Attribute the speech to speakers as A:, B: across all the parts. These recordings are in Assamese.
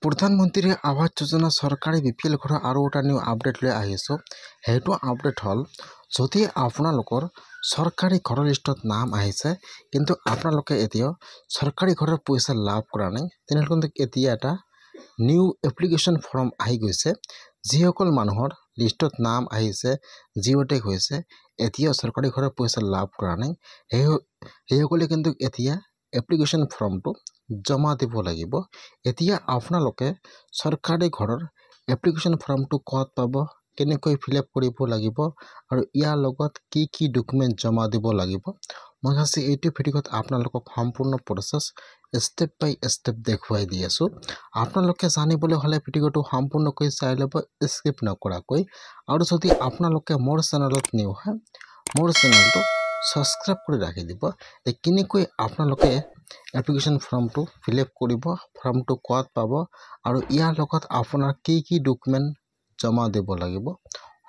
A: প্ৰধানমন্ত্ৰী আৱাস যোজনা চৰকাৰী বিপিএল ঘৰৰ আৰু এটা নিউ আপডেট লৈ আহিছোঁ। সেইটো আপডেট হ'ল যদি আপোনালোকৰ চৰকাৰী ঘৰৰ লিষ্টত নাম আহিছে কিন্তু আপোনালোকে এতিয়াও চৰকাৰী ঘৰৰ পইচা লাভ কৰা নাই, তেনেহ'লে কিন্তু এতিয়া এটা নিউ এপ্লিকেশ্যন ফৰ্ম আহি গৈছে। যিসকল মানুহৰ লিষ্টত নাম আহিছে, জিঅ'টেক হৈছে, এতিয়াও চৰকাৰী ঘৰৰ পইচা লাভ কৰা নাই, সেইসকলে কিন্তু এতিয়া এপ্লিকেশ্যন ফৰ্মটো জমা দিব লাগিব। এতিয়া আপোনালোকে চৰকাৰী ঘৰৰ এপ্লিকেশ্যন ফৰ্মটো ক'ত পাব, কেনেকৈ ফিল আপ কৰিব লাগিব আৰু ইয়াৰ লগত কি কি ডকুমেণ্ট জমা দিব লাগিব, মই আজি এইটো ভিডিঅ'ত আপোনালোকক সম্পূৰ্ণ প্ৰচেছ ষ্টেপ বাই ষ্টেপ দেখুৱাই দি আছোঁ। আপোনালোকে জানিবলৈ হ'লে ভিডিঅ'টো সম্পূৰ্ণকৈ চাই ল'ব, স্কিপ নকৰাকৈ। আৰু যদি আপোনালোকে মোৰ চেনেলত নিউ হয়, মোৰ চেনেলটো ছাবস্ক্ৰাইব কৰি ৰাখি দিব। কেনেকৈ আপোনালোকে এপ্লিকেশ্যন ফৰ্মটো ফিল আপ কৰিব, ফৰ্মটো ক'ত পাব আৰু ইয়াৰ লগত আপোনাৰ কি কি ডকুমেণ্ট জমা দিব লাগিব,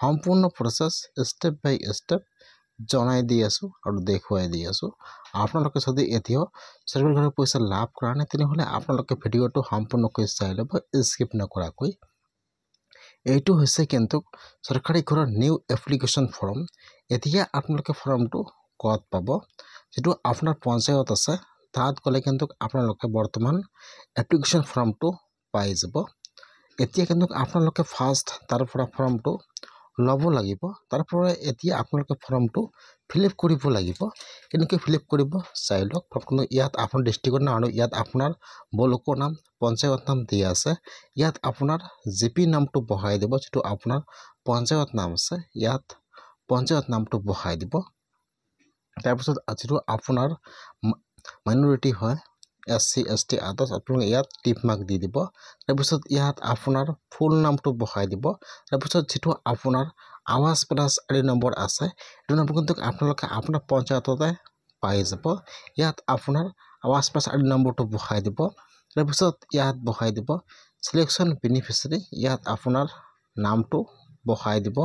A: সম্পূৰ্ণ প্ৰচেছ ষ্টেপ বাই ষ্টেপ জনাই দি আছোঁ আৰু দেখুৱাই দি আছোঁ। আপোনালোকে যদি এতিয়াও চৰকাৰী ঘৰৰ পইচা লাভ কৰা নাই, তেনেহ'লে আপোনালোকে ভিডিঅ'টো সম্পূৰ্ণকৈ চাই ল'ব, স্কিপ নকৰাকৈ। এইটো হৈছে কিন্তু চৰকাৰী ঘৰৰ নিউ এপ্লিকেশ্যন ফৰ্ম। এতিয়া আপোনালোকে ফৰ্মটো ক'ত পাব, যিটো আপোনাৰ পঞ্চায়ত আছে তাত গ'লে কিন্তু আপোনালোকে বৰ্তমান এপ্লিকেশ্যন ফৰ্মটো পাই যাব। এতিয়া কিন্তু আপোনালোকে ফাৰ্ষ্ট তাৰ পৰা ফৰ্মটো ল'ব লাগিব, তাৰ পৰা এতিয়া আপোনালোকে ফৰ্মটো ফিল আপ কৰিব লাগিব। কেনেকৈ ফিল আপ কৰিব চাই লওক। কিন্তু ইয়াত আপোনাৰ ডিষ্ট্ৰিক্টৰ নাম আৰু ইয়াত আপোনাৰ ব্লকৰ নাম, পঞ্চায়ত নাম দিয়া আছে। ইয়াত আপোনাৰ জিপি নামটো বহাই দিব, যিটো আপোনাৰ পঞ্চায়ত নাম আছে, ইয়াত পঞ্চায়ত নামটো বহাই দিব। তাৰপিছত যিটো আপোনাৰ মাইনৰিটি হয়, SC ST আদাৰ্ছ, আপোনালোকে ইয়াত টিক মাৰ্ক দি দিব। তাৰপিছত ইয়াত আপোনাৰ ফুল নামটো বহাই দিব। তাৰপিছত যিটো আপোনাৰ আৱাস প্লাছ ID নম্বৰ আছে, এইটো নম্বৰ কিন্তু আপোনালোকে আপোনাৰ পঞ্চায়ততে পাই যাব। ইয়াত আপোনাৰ আৱাস প্লাছ ID নম্বৰটো বহাই দিব। তাৰপিছত ইয়াত বহাই দিব চিলেকশ্যন বেনিফিচিয়াৰী, ইয়াত আপোনাৰ নামটো বহাই দিব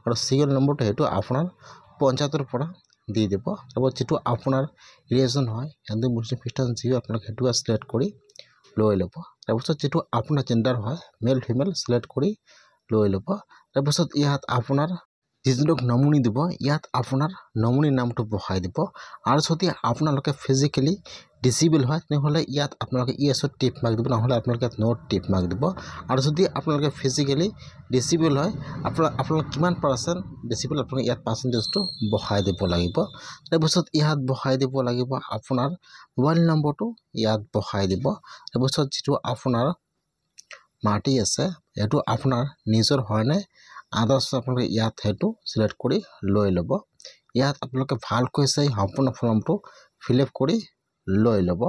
A: আৰু চিৰিয়েল নম্বৰটো সেইটো আপোনাৰ পঞ্চায়তৰ পৰা দি দিব। তাৰপিছত যিটো আপোনাৰ ৰিলিজন হয়, হিন্দু মুছলিম খ্ৰীষ্টান যি আপোনালোকে সেইটো চিলেক্ট কৰি লৈ ল'ব। তাৰপিছত যিটো আপোনাৰ জেণ্ডাৰ হয়, মেল ফিমেল চিলেক্ট কৰি লৈ ল'ব। তাৰপিছত ইয়াত আপোনাৰ যিজনক নমুনি দিব, ইয়াত আপোনাৰ নমুনি নামটো বহাই দিব। আৰু যদি আপোনালোকে ফিজিকেলি ডিচেবল হয়, তেনেহ'লে ইয়াত আপোনালোকে ইয়েছত টিক মাৰ্ক দিব, নহ'লে আপোনালোকে নোট টিক মাৰ্ক দিব। আৰু যদি আপোনালোকে ফিজিকেলি ডিচেবল হয়, আপোনালোকে কিমান পাৰ্চেণ্ট ডিচেবল, আপোনালোকে ইয়াত পাৰ্চেণ্টেজটো বহাই দিব লাগিব। তাৰপিছত ইয়াত বহাই দিব লাগিব আপোনাৰ মোবাইল নম্বৰটো, ইয়াত বহাই দিব। তাৰপিছত যিটো আপোনাৰ মাটি আছে, সেইটো আপোনাৰ নিজৰ হয়নে আদাৰ্ছ, আপোনালোকে ইয়াত সেইটো চিলেক্ট কৰি লৈ ল'ব। ইয়াত আপোনালোকে ভালকৈ চাই সম্পূৰ্ণ ফৰ্মটো ফিল আপ কৰি লৈ ল'ব।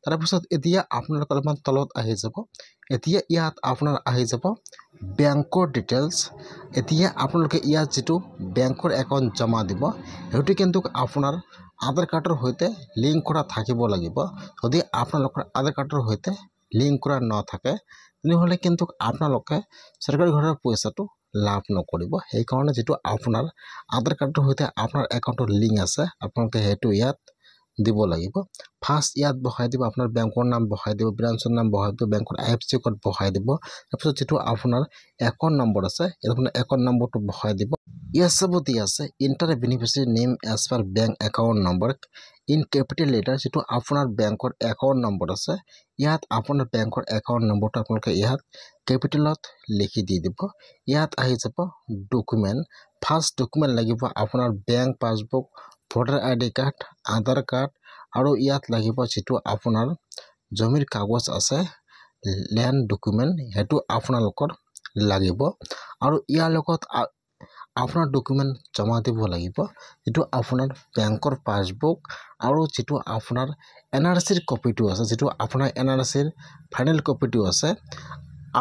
A: তাৰপিছত এতিয়া আপোনালোকে অলপমান তলত আহি যাব। এতিয়া ইয়াত আপোনাৰ আহি যাব বেংকৰ ডিটেইলছ। এতিয়া আপোনালোকে ইয়াত যিটো বেংকৰ একাউণ্ট জমা দিব, সেইটো কিন্তু আপোনাৰ আধাৰ কাৰ্ডৰ সৈতে লিংক কৰা থাকিব লাগিব। যদি আপোনালোকৰ আধাৰ কাৰ্ডৰ সৈতে লিংক কৰা নাথাকে, তেনেহ'লে কিন্তু আপোনালোকে চৰকাৰী ঘৰৰ পইচাটো লাভ নকৰিব। সেইকাৰণে যিটো আপোনাৰ আধাৰ কাৰ্ডৰ সৈতে আপোনাৰ একাউণ্টৰ লিংক আছে, আপোনালোকে সেইটো ইয়াত দিব লাগিব। ফাৰ্ষ্ট ইয়াত বহাই দিব আপোনাৰ বেংকৰ নাম বহাই দিব, ব্ৰাঞ্চৰ নাম বহাই দিব, বেংকৰ IFSC কোড বহাই দিব। তাৰপিছত যিটো আপোনাৰ একাউণ্ট নম্বৰ আছে, ইয়াত আপোনাৰ একাউণ্ট নম্বৰটো বহাই দিব। ইয়াত চাব দিয়া আছে enter beneficiary name as per bank account number in capital letter, যিটো আপোনাৰ বেংকৰ একাউণ্ট নম্বৰ আছে, ইয়াত আপোনাৰ বেংকৰ একাউণ্ট নম্বৰটো আপোনালোকে ইয়াত কেপিটেলত লিখি দি দিব। ইয়াত আহি যাব ডকুমেণ্ট। ফাৰ্ষ্ট ডকুমেণ্ট লাগিব আপোনাৰ bank passbook, voter ID card, Aadhaar card, আৰু ইয়াত লাগিব যিটো আপোনাৰ জমিৰ কাগজ আছে, লেণ্ড ডকুমেণ্ট, সেইটো আপোনালোকৰ লাগিব। আৰু ইয়াৰ লগত আপোনাৰ ডকুমেণ্ট জমা দিব লাগিব, যিটো আপোনাৰ বেংকৰ পাছবুক আৰু যিটো আপোনাৰ NRCৰ কপিটো আছে, যিটো আপোনাৰ NRCৰ ফাইনেল কপিটো আছে,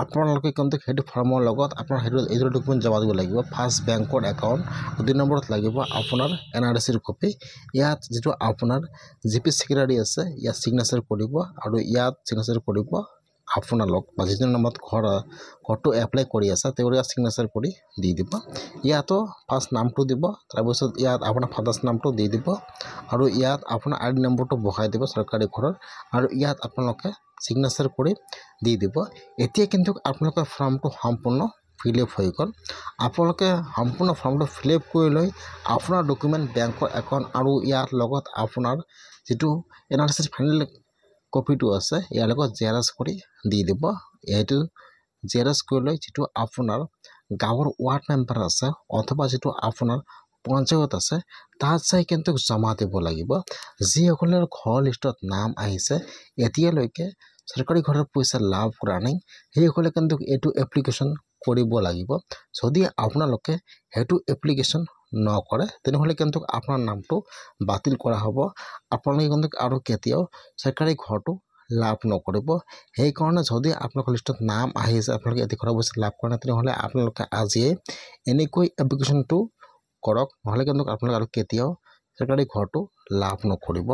A: আপোনালোকে কিন্তু সেইটো ফৰ্মৰ লগত আপোনাৰ এইটো ডকুমেণ্ট জমা দিব লাগিব। ফাৰ্ষ্ট বেংকৰ একাউণ্ট, 2 নম্বৰত লাগিব আপোনাৰ NRCৰ কপি। ইয়াত যিটো আপোনাৰ GP ছেক্ৰেটাৰী আছে, ইয়াত ছিগনেচাৰ কৰিব আৰু ইয়াত ছিগনেচাৰ কৰিব আপোনালোক বা যিজন নামত ঘৰটো এপ্লাই কৰি আছে, তেওঁৰ ইয়াত ছিগনেচাৰ কৰি দি দিব। ইয়াতো ফাৰ্ষ্ট নামটো দিব, তাৰপিছত ইয়াত আপোনাৰ ফাদাৰ্ছ নামটো দি দিব আৰু ইয়াত আপোনাৰ ID নম্বৰটো বহাই দিব চৰকাৰী ঘৰৰ, আৰু ইয়াত আপোনালোকে ছিগনেচাৰ কৰি দি দিব। এতিয়া কিন্তু আপোনালোকৰ ফৰ্মটো সম্পূৰ্ণ ফিল আপ হৈ গ'ল। আপোনালোকে সম্পূৰ্ণ ফৰ্মটো ফিল আপ কৰি লৈ আপোনাৰ ডকুমেণ্ট, বেংকৰ একাউণ্ট আৰু ইয়াৰ লগত আপোনাৰ যিটো এনআৰচিৰ ফাইনেল কপিটো আছে ইয়াৰ লগত জেৰক্স কৰি দি দিব। এইটো জেৰক্স কৰি লৈ যিটো আপোনাৰ গাঁৱৰ ৱাৰ্ড মেম্বাৰ আছে অথবা যিটো আপোনাৰ পঞ্চায়ত আছে তাত চাই কিন্তু জমা দিব লাগিব। যিসকলৰ ঘৰ লিষ্টত নাম আহিছে এতিয়ালৈকে চৰকাৰী ঘৰৰ পইচা লাভ কৰা নাই সেইসকলে কিন্তু এইটো এপ্লিকেশ্যন কৰিব লাগিব। যদি আপোনালোকে সেইটো এপ্লিকেশ্যন নকৰে তেনেহ'লে কিন্তু আপোনাৰ নামটো বাতিল কৰা হ'ব। আপোনালোকে কিন্তু আৰু কেতিয়াও চৰকাৰী ঘৰটো লাভ নকৰিব। সেইকাৰণে যদি আপোনালোকৰ লিষ্টত নাম আহিছে আপোনালোকে এটি ঘৰৰ পইচা লাভ কৰা নাই তেনেহ'লে আপোনালোকে আজিয়ে এনেকৈ এপ্লিকেশ্যনটো কৰক, নহ'লে কিন্তু আপোনালোকে আৰু কেতিয়াও চৰকাৰী ঘৰটো লাভ নকৰিব।